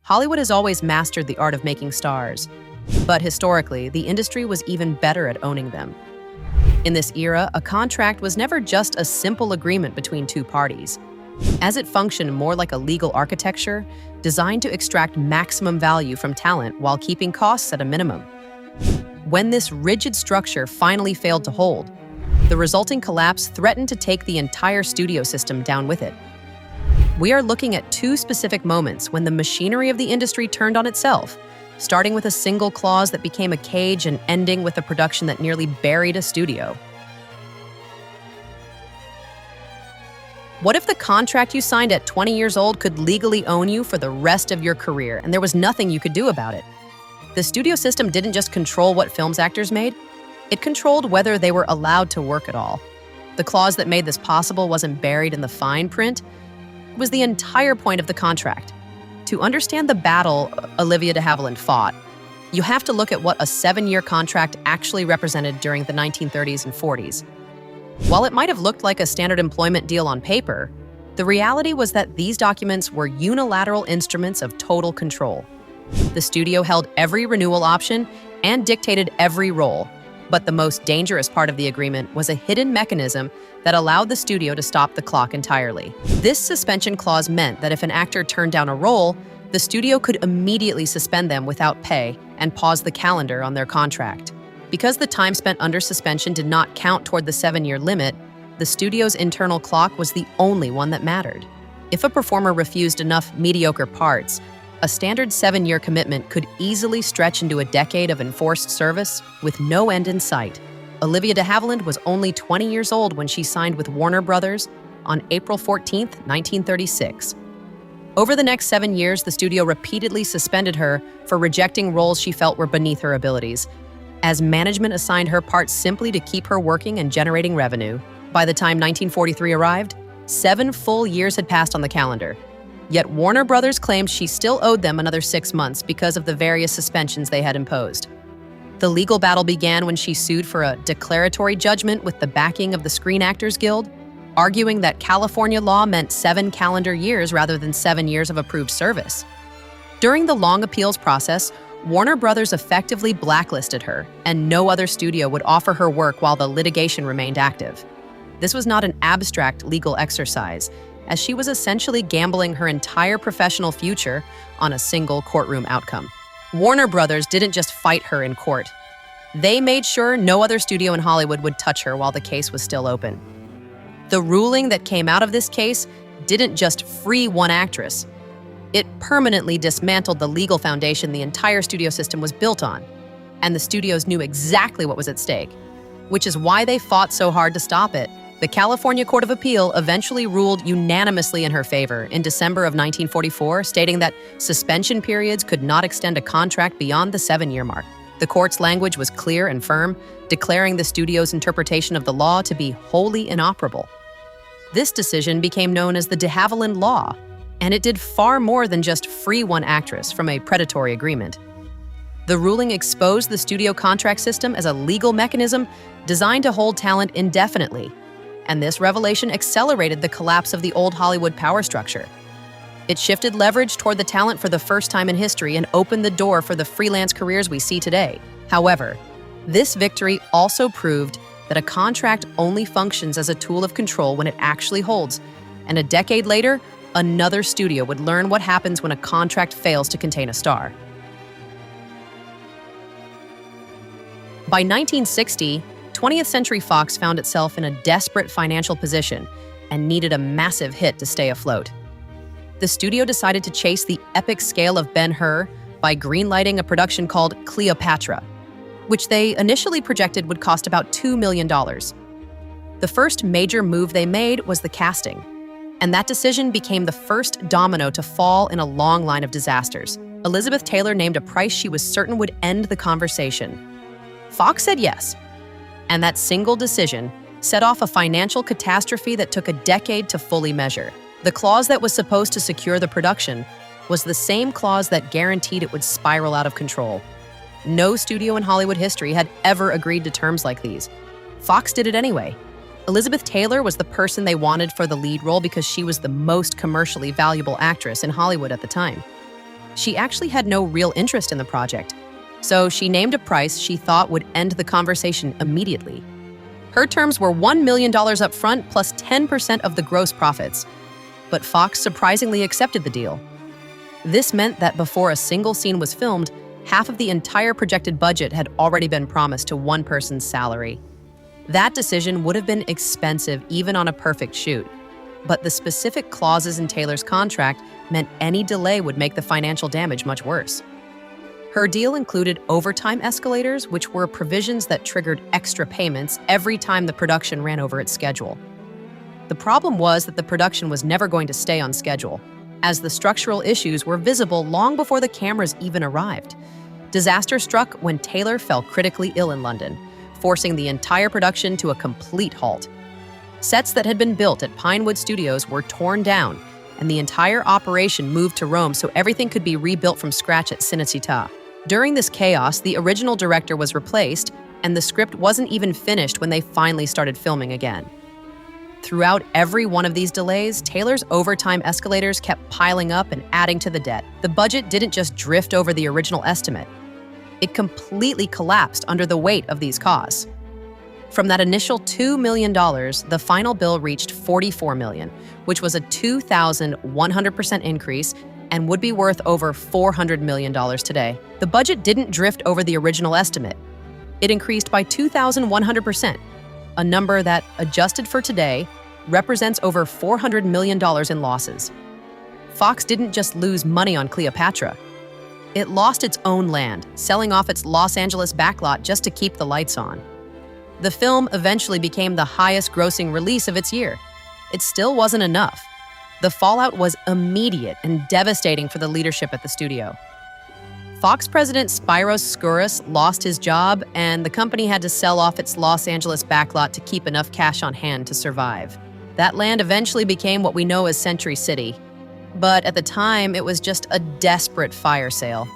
Hollywood has always mastered the art of making stars, but historically, the industry was even better at owning them. In this era, a contract was never just a simple agreement between two parties, as it functioned more like a legal architecture designed to extract maximum value from talent while keeping costs at a minimum. When this rigid structure finally failed to hold, the resulting collapse threatened to take the entire studio system down with it. We are looking at two specific moments when the machinery of the industry turned on itself, starting with a single clause that became a cage and ending with a production that nearly buried a studio. What if the contract you signed at 20 years old could legally own you for the rest of your career, and there was nothing you could do about it? The studio system didn't just control what films actors made, it controlled whether they were allowed to work at all. The clause that made this possible wasn't buried in the fine print, it was the entire point of the contract. To understand the battle Olivia de Havilland fought, you have to look at what a 7-year contract actually represented during the 1930s and 40s. While it might have looked like a standard employment deal on paper, the reality was that these documents were unilateral instruments of total control. The studio held every renewal option and dictated every role, but the most dangerous part of the agreement was a hidden mechanism that allowed the studio to stop the clock entirely. This suspension clause meant that if an actor turned down a role, the studio could immediately suspend them without pay and pause the calendar on their contract. Because the time spent under suspension did not count toward the 7-year limit, the studio's internal clock was the only one that mattered. If a performer refused enough mediocre parts, a standard 7-year commitment could easily stretch into a decade of enforced service with no end in sight. Olivia de Havilland was only 20 years old when she signed with Warner Brothers on April 14, 1936. Over the next 7 years, the studio repeatedly suspended her for rejecting roles she felt were beneath her abilities, as management assigned her parts simply to keep her working and generating revenue. By the time 1943 arrived, 7 full years had passed on the calendar. Yet Warner Brothers claimed she still owed them another 6 months because of the various suspensions they had imposed. The legal battle began when she sued for a declaratory judgment with the backing of the Screen Actors Guild, arguing that California law meant 7 calendar years rather than 7 years of approved service. During the long appeals process, Warner Brothers effectively blacklisted her, and no other studio would offer her work while the litigation remained active. This was not an abstract legal exercise, as she was essentially gambling her entire professional future on a single courtroom outcome. Warner Brothers didn't just fight her in court. They made sure no other studio in Hollywood would touch her while the case was still open. The ruling that came out of this case didn't just free one actress. It permanently dismantled the legal foundation the entire studio system was built on, and the studios knew exactly what was at stake, which is why they fought so hard to stop it. The California Court of Appeal eventually ruled unanimously in her favor in December of 1944, stating that suspension periods could not extend a contract beyond the 7-year mark. The court's language was clear and firm, declaring the studio's interpretation of the law to be wholly inoperable. This decision became known as the de Havilland Law, and it did far more than just free one actress from a predatory agreement. The ruling exposed the studio contract system as a legal mechanism designed to hold talent indefinitely, and this revelation accelerated the collapse of the old Hollywood power structure. It shifted leverage toward the talent for the first time in history and opened the door for the freelance careers we see today. However, this victory also proved that a contract only functions as a tool of control when it actually holds, and a decade later, another studio would learn what happens when a contract fails to contain a star. By 1960, 20th Century Fox found itself in a desperate financial position and needed a massive hit to stay afloat. The studio decided to chase the epic scale of Ben-Hur by greenlighting a production called Cleopatra, which they initially projected would cost about $2 million. The first major move they made was the casting, and that decision became the first domino to fall in a long line of disasters. Elizabeth Taylor named a price she was certain would end the conversation. Fox said yes, and that single decision set off a financial catastrophe that took a decade to fully measure. The clause that was supposed to secure the production was the same clause that guaranteed it would spiral out of control. No studio in Hollywood history had ever agreed to terms like these. Fox did it anyway. Elizabeth Taylor was the person they wanted for the lead role because she was the most commercially valuable actress in Hollywood at the time. She actually had no real interest in the project, so she named a price she thought would end the conversation immediately. Her terms were $1 million up front plus 10% of the gross profits, but Fox surprisingly accepted the deal. This meant that before a single scene was filmed, half of the entire projected budget had already been promised to one person's salary. That decision would have been expensive even on a perfect shoot, but the specific clauses in Taylor's contract meant any delay would make the financial damage much worse. Her deal included overtime escalators, which were provisions that triggered extra payments every time the production ran over its schedule. The problem was that the production was never going to stay on schedule, as the structural issues were visible long before the cameras even arrived. Disaster struck when Taylor fell critically ill in London, forcing the entire production to a complete halt. Sets that had been built at Pinewood Studios were torn down, and the entire operation moved to Rome so everything could be rebuilt from scratch at Cinecittà. During this chaos, the original director was replaced, and the script wasn't even finished when they finally started filming again. Throughout every one of these delays, Taylor's overtime escalators kept piling up and adding to the debt. The budget didn't just drift over the original estimate. It completely collapsed under the weight of these costs. From that initial $2 million, the final bill reached $44 million, which was a 2,100% increase and would be worth over $400 million today. The budget didn't drift over the original estimate. It increased by 2,100%, a number that, adjusted for today, represents over $400 million in losses. Fox didn't just lose money on Cleopatra. It lost its own land, selling off its Los Angeles backlot just to keep the lights on. The film eventually became the highest-grossing release of its year. It still wasn't enough. The fallout was immediate and devastating for the leadership at the studio. Fox president Spiros Skouras lost his job, and the company had to sell off its Los Angeles backlot to keep enough cash on hand to survive. That land eventually became what we know as Century City, but at the time, it was just a desperate fire sale.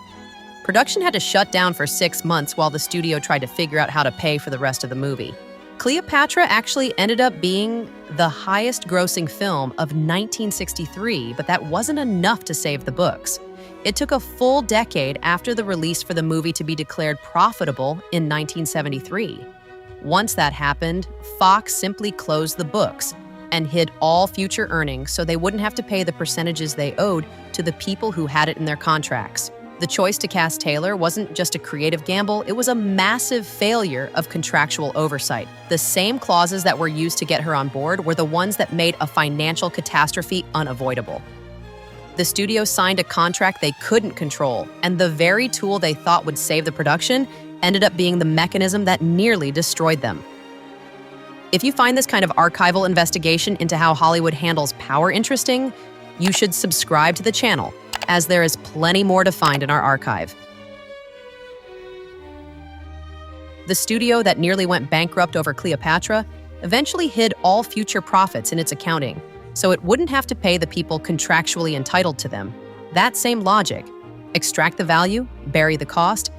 Production had to shut down for 6 months while the studio tried to figure out how to pay for the rest of the movie. Cleopatra actually ended up being the highest-grossing film of 1963, but that wasn't enough to save the books. It took a full decade after the release for the movie to be declared profitable in 1973. Once that happened, Fox simply closed the books and hid all future earnings so they wouldn't have to pay the percentages they owed to the people who had it in their contracts. The choice to cast Taylor wasn't just a creative gamble, it was a massive failure of contractual oversight. The same clauses that were used to get her on board were the ones that made a financial catastrophe unavoidable. The studio signed a contract they couldn't control, and the very tool they thought would save the production ended up being the mechanism that nearly destroyed them. If you find this kind of archival investigation into how Hollywood handles power interesting, you should subscribe to the channel, as there is plenty more to find in our archive. The studio that nearly went bankrupt over Cleopatra eventually hid all future profits in its accounting, so it wouldn't have to pay the people contractually entitled to them. That same logic, extract the value, bury the cost,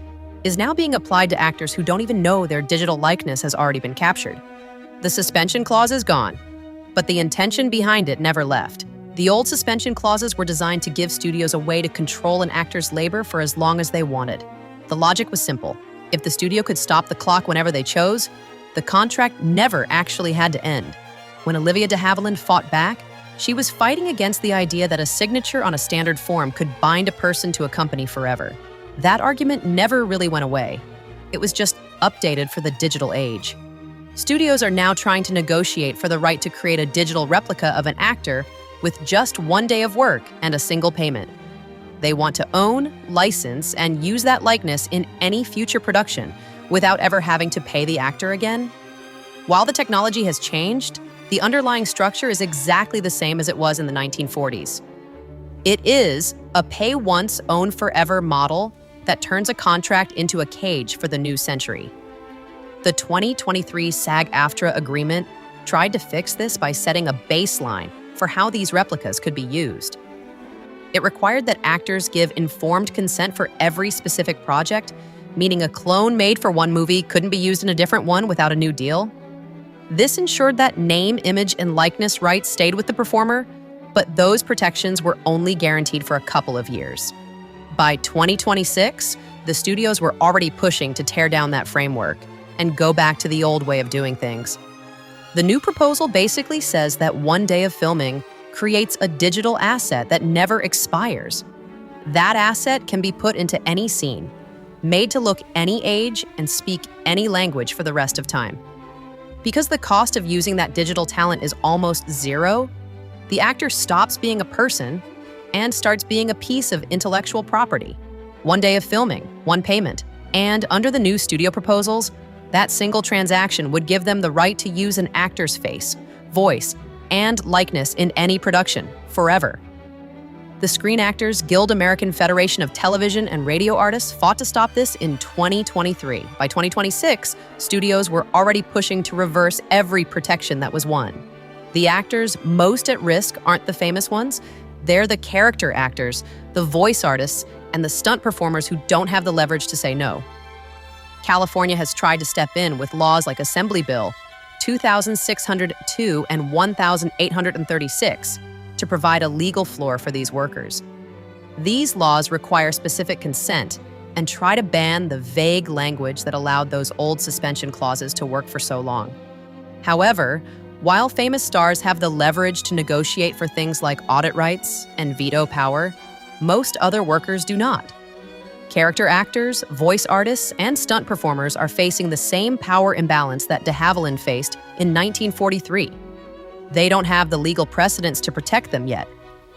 is now being applied to actors who don't even know their digital likeness has already been captured. The suspension clause is gone, but the intention behind it never left. The old suspension clauses were designed to give studios a way to control an actor's labor for as long as they wanted. The logic was simple. If the studio could stop the clock whenever they chose, the contract never actually had to end. When Olivia de Havilland fought back, she was fighting against the idea that a signature on a standard form could bind a person to a company forever. That argument never really went away. It was just updated for the digital age. Studios are now trying to negotiate for the right to create a digital replica of an actor with just 1 day of work and a single payment. They want to own, license, and use that likeness in any future production without ever having to pay the actor again. While the technology has changed, the underlying structure is exactly the same as it was in the 1940s. It is a pay once, own forever model that turns a contract into a cage for the new century. The 2023 SAG-AFTRA agreement tried to fix this by setting a baseline for how these replicas could be used. It required that actors give informed consent for every specific project, meaning a clone made for one movie couldn't be used in a different one without a new deal. This ensured that name, image, and likeness rights stayed with the performer, but those protections were only guaranteed for a couple of years. By 2026, the studios were already pushing to tear down that framework and go back to the old way of doing things. The new proposal basically says that one day of filming creates a digital asset that never expires. That asset can be put into any scene, made to look any age and speak any language for the rest of time. Because the cost of using that digital talent is almost zero, the actor stops being a person and starts being a piece of intellectual property. One day of filming, one payment, and under the new studio proposals, that single transaction would give them the right to use an actor's face, voice, and likeness in any production, forever. The Screen Actors Guild American Federation of Television and Radio Artists fought to stop this in 2023. By 2026, studios were already pushing to reverse every protection that was won. The actors most at risk aren't the famous ones. They're the character actors, the voice artists, and the stunt performers who don't have the leverage to say no. California has tried to step in with laws like Assembly Bill 2602 and 1836 to provide a legal floor for these workers. These laws require specific consent and try to ban the vague language that allowed those old suspension clauses to work for so long. However, while famous stars have the leverage to negotiate for things like audit rights and veto power, most other workers do not. Character actors, voice artists, and stunt performers are facing the same power imbalance that de Havilland faced in 1943. They don't have the legal precedents to protect them yet,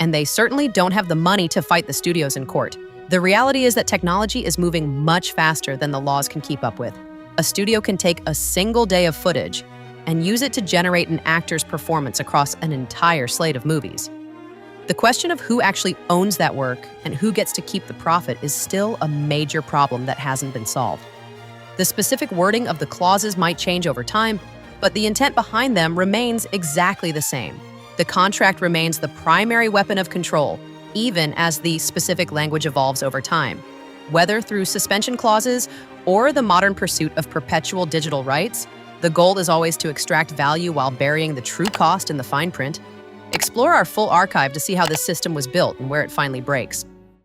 and they certainly don't have the money to fight the studios in court. The reality is that technology is moving much faster than the laws can keep up with. A studio can take a single day of footage and use it to generate an actor's performance across an entire slate of movies. The question of who actually owns that work and who gets to keep the profit is still a major problem that hasn't been solved. The specific wording of the clauses might change over time, but the intent behind them remains exactly the same. The contract remains the primary weapon of control, even as the specific language evolves over time. Whether through suspension clauses or the modern pursuit of perpetual digital rights, the goal is always to extract value while burying the true cost in the fine print. Explore our full archive to see how this system was built and where it finally breaks.